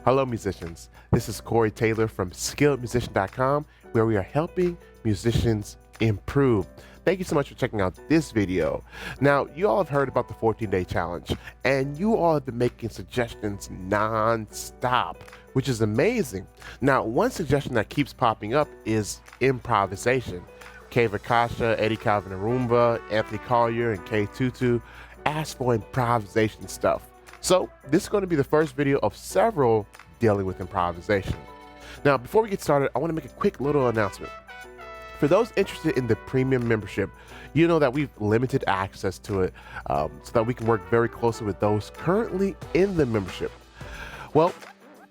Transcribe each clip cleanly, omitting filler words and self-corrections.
Hello, musicians. This is Corey Taylor from SkilledMusician.com, where we are helping musicians improve. Thank you so much for checking out this video. Now, you all have heard about the 14-day challenge, and you all have been making suggestions non-stop, which is amazing. Now, one suggestion that keeps popping up is improvisation. Kay Vakasha, Eddie Calvin Arumba, Anthony Collier, and Kay Tutu asked for improvisation stuff. So this is going to be the first video of several dealing with improvisation. Now, before we get started, I want to make a quick little announcement. For those interested in the premium membership, you know that we've limited access to it so that we can work very closely with those currently in the membership. Well,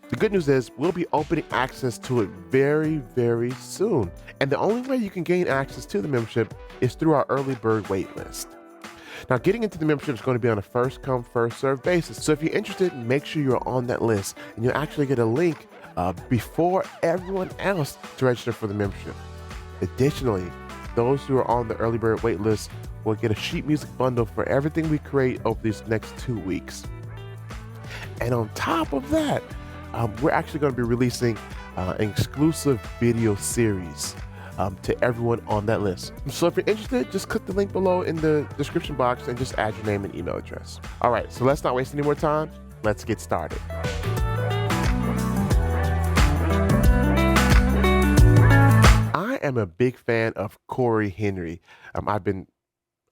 the good news is we'll be opening access to it very, very soon. And the only way you can gain access to the membership is through our early bird wait list. Now, getting into the membership is going to be on a first come, first served basis. So if you're interested, make sure you're on that list and you'll actually get a link before everyone else to register for the membership. Additionally, those who are on the early bird wait list will get a sheet music bundle for everything we create over these next 2 weeks. And on top of that, we're actually going to be releasing an exclusive video series to everyone on that list. So if you're interested, just click the link below in the description box and just add your name and email address. All right, so let's not waste any more time. Let's get started. I am a big fan of Cory Henry. I've been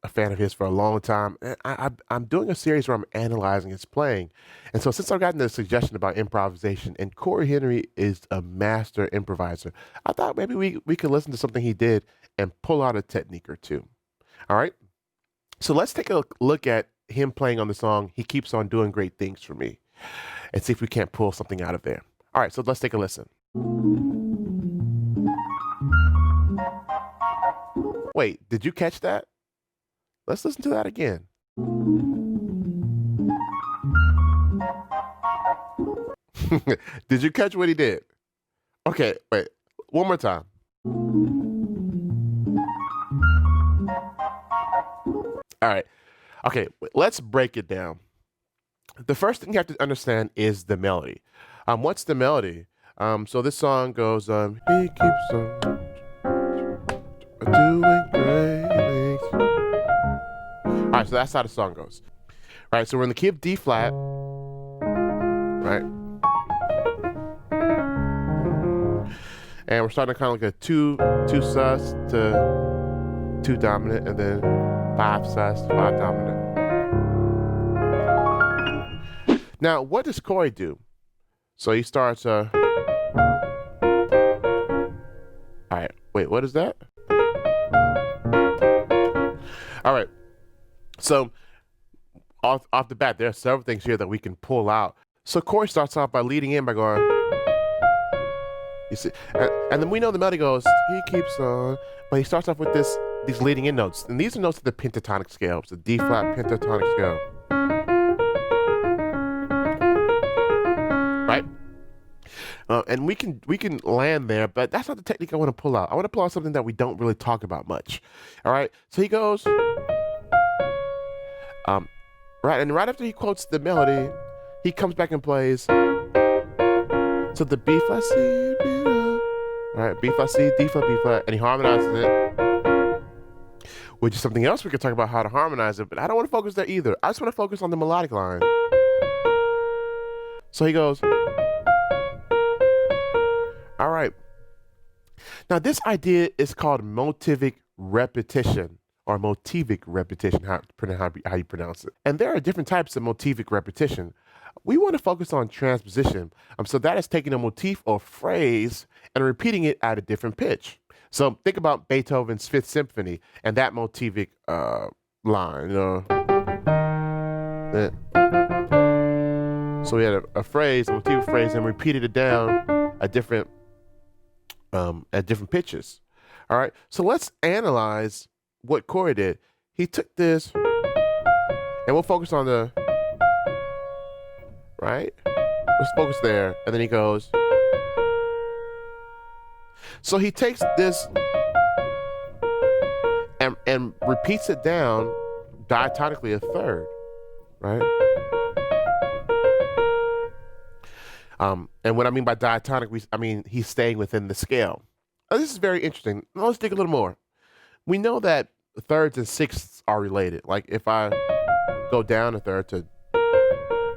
a fan of his for a long time. And I'm doing a series where I'm analyzing his playing. And so since I've gotten the suggestion about improvisation, and Cory Henry is a master improviser, I thought maybe we could listen to something he did and pull out a technique or two. All right. So let's take a look at him playing on the song "He Keeps on Doing Great Things for Me" and see if we can't pull something out of there. All right, so let's take a listen. Wait, did you catch that? Let's listen to that again. Did you catch what he did? Okay, wait, one more time. All right, okay, let's break it down. The first thing you have to understand is the melody. What's the melody? So this song goes, he keeps on doing great things. All right, so that's how the song goes. All right, so we're in the key of D flat, right? And we're starting kind of like a two sus to 2 dominant, and then 5 sus to 5 dominant. Now, what does Cory do? So he starts, all right, wait, what is that? All right. So off the bat, there are several things here that we can pull out. So Cory starts off by leading in by going, you see, and then we know the melody goes, he keeps on, but he starts off with these leading in notes. And these are notes of the pentatonic scale. It's the D flat pentatonic scale. Right? And we can land there, but that's not the technique I want to pull out. I want to pull out something that we don't really talk about much. All right? So he goes, right, and right after he quotes the melody, he comes back and plays. So the B flat C, B, right, B flat C, D flat, B flat, and he harmonizes it, which is something else we could talk about how to harmonize it, but I don't want to focus there either. I just want to focus on the melodic line. So he goes, all right. Now this idea is called Motivic Repetition, or Motivic Repetition, how you pronounce it. And there are different types of Motivic Repetition. We want to focus on transposition. So that is taking a motif or phrase and repeating it at a different pitch. So think about Beethoven's Fifth Symphony and that motivic line. So we had a phrase, a motivic phrase, and repeated it down at different pitches. All right. So let's analyze what Cory did. He took this, and we'll focus on the, right? Let's focus there, and then he goes. So he takes this and repeats it down diatonically a third, right? And what I mean by diatonic, I mean he's staying within the scale. Now, this is very interesting. Now, let's dig a little more. We know that thirds and sixths are related. Like if I go down a third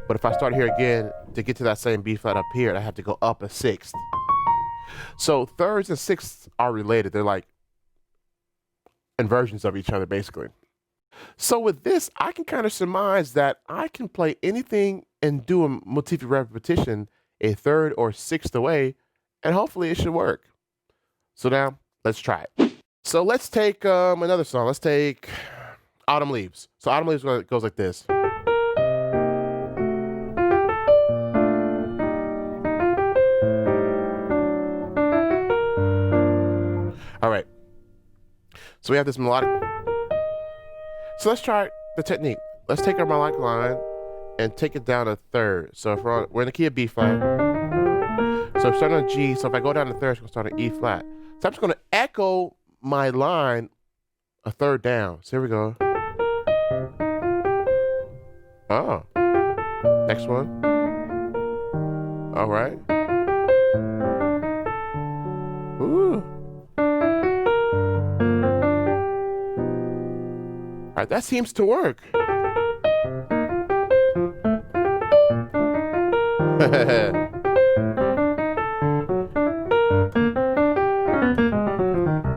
but if I start here again to get to that same B flat up here, I have to go up a sixth. So thirds and sixths are related. They're like inversions of each other, basically. So with this, I can kind of surmise that I can play anything and do a motivic repetition a third or sixth away, and hopefully it should work. So now, let's try it. So let's take another song. Let's take Autumn Leaves. So Autumn Leaves goes like this. All right. So we have this melodic. So let's try the technique. Let's take our melodic line and take it down a third. So if we're in the key of B flat. So if starting on G, so if I go down a third, it's going to start on E flat. So I'm just going to echo my line a third down. So here we go. Oh. Next one. All right. Ooh. All right, that seems to work.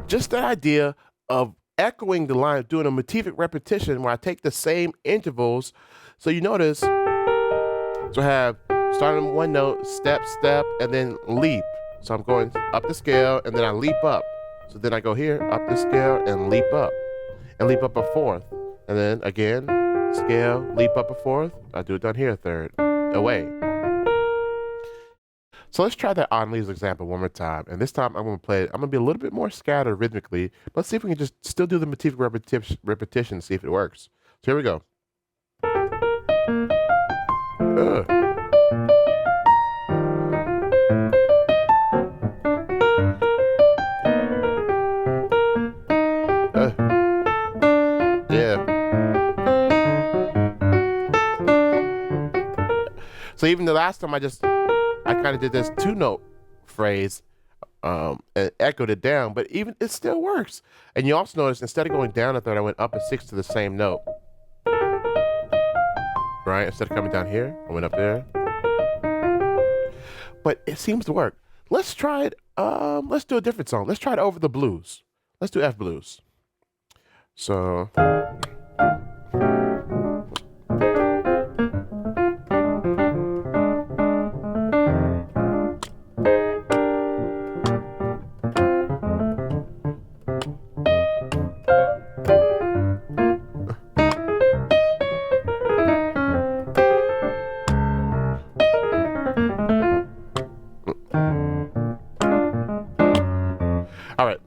Just that idea of echoing the line, doing a motivic repetition where I take the same intervals. So you notice, so I have starting one note, step, step, and then leap. So I'm going up the scale, and then I leap up. So then I go here, up the scale, and leap up a fourth. And then again, scale, leap up a fourth. I do it down here a third, away. So let's try that Autumn Leaves example one more time. And this time I'm going to play it. I'm going to be a little bit more scattered rhythmically. Let's see if we can just still do the motivic repetition, see if it works. So here we go. Yeah. So even the last time I kind of did this two-note phrase and echoed it down, but even it still works. And you also notice instead of going down a third, I went up a sixth to the same note. Right? Instead of coming down here, I went up there. But it seems to work. Let's try it. Let's do a different song. Let's try it over the blues. Let's do F blues. So. All right.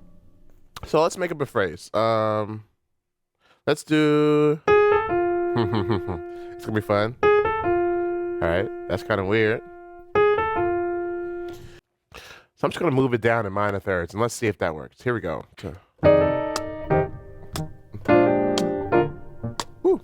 So let's make up a phrase. Let's do. It's gonna be fun. All right. That's kind of weird. So I'm just gonna move it down in minor thirds, and let's see if that works. Here we go. Woo.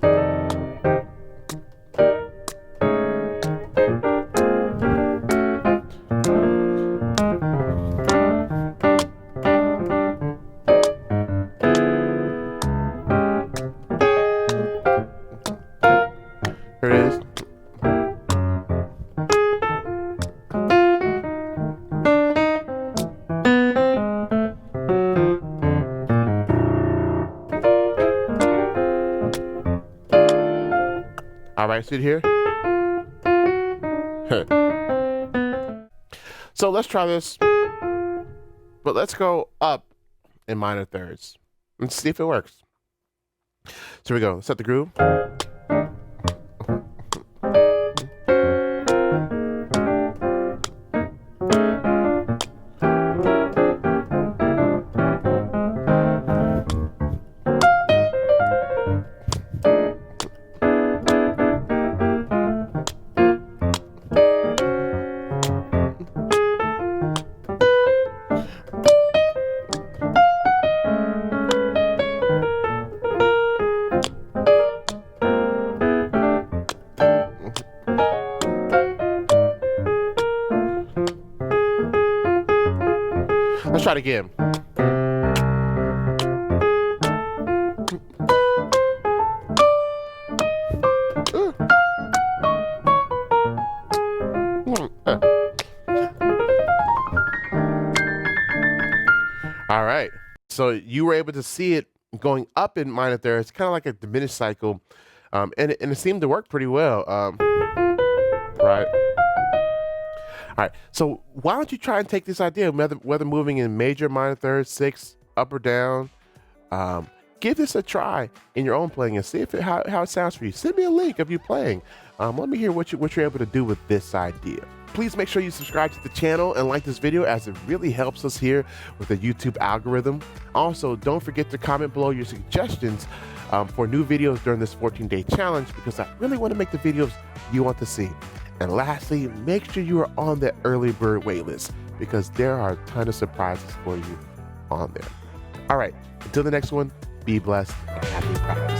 Here it is. All right, see it here? So let's try this, but let's go up in minor thirds. Let's see if it works. So here we go. Set the groove. Let's try it again. All right. So you were able to see it going up in minor third. It's kind of like a diminished cycle. And it seemed to work pretty well. Right. All right. So why don't you try and take this idea, whether moving in major, minor third, sixth, up or down, give this a try in your own playing and see how it sounds for you. Send me a link of you playing. Let me hear what you're able to do with this idea. Please make sure you subscribe to the channel and like this video, as it really helps us here with the YouTube algorithm. Also, don't forget to comment below your suggestions for new videos during this 14-day challenge, because I really want to make the videos you want to see. And lastly, make sure you are on the early bird waitlist, because there are a ton of surprises for you on there. All right, until the next one, be blessed and happy practice.